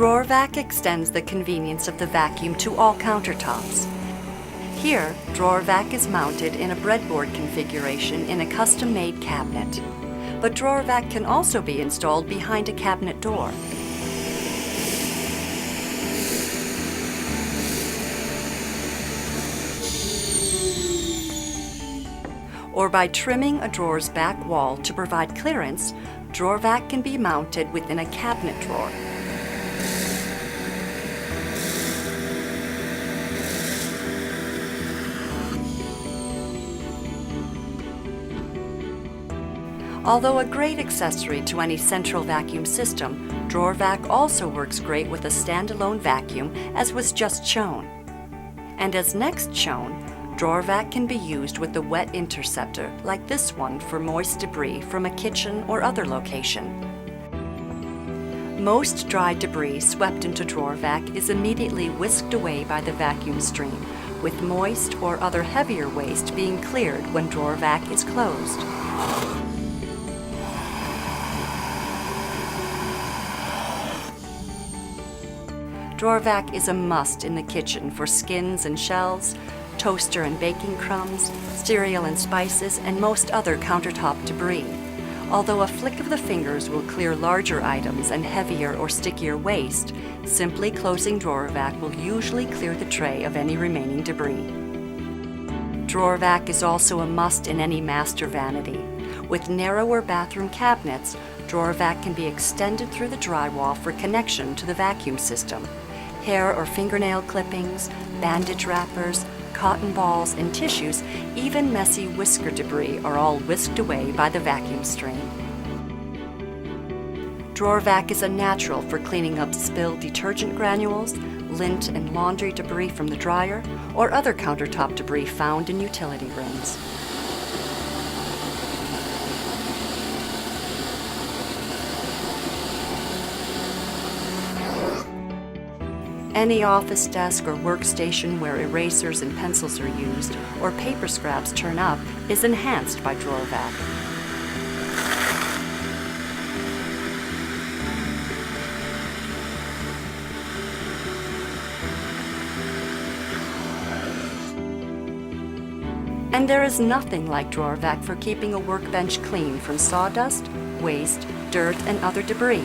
DrawerVac extends the convenience of the vacuum to all countertops. Here, DrawerVac is mounted in a breadboard configuration in a custom-made cabinet. But DrawerVac can also be installed behind a cabinet door. Or by trimming a drawer's back wall to provide clearance, DrawerVac can be mounted within a cabinet drawer. Although a great accessory to any central vacuum system, DrawerVac also works great with a standalone vacuum, as was just shown. And as next shown, DrawerVac can be used with a wet interceptor, like this one, for moist debris from a kitchen or other location. Most dry debris swept into DrawerVac is immediately whisked away by the vacuum stream, with moist or other heavier waste being cleared when DrawerVac is closed. DrawerVac is a must in the kitchen for skins and shells, toaster and baking crumbs, cereal and spices, and most other countertop debris. Although a flick of the fingers will clear larger items and heavier or stickier waste, simply closing DrawerVac will usually clear the tray of any remaining debris. DrawerVac is also a must in any master vanity. With narrower bathroom cabinets, DrawerVac can be extended through the drywall for connection to the vacuum system. Hair or fingernail clippings, bandage wrappers, cotton balls, and tissues, even messy whisker debris are all whisked away by the vacuum stream. DrawerVac is a natural for cleaning up spilled detergent granules, lint and laundry debris from the dryer, or other countertop debris found in utility rooms. Any office desk or workstation where erasers and pencils are used, or paper scraps turn up, is enhanced by DrawerVac. And there is nothing like DrawerVac for keeping a workbench clean from sawdust, waste, dirt, and other debris.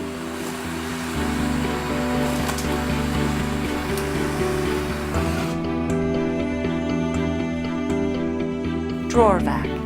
DrawerVac.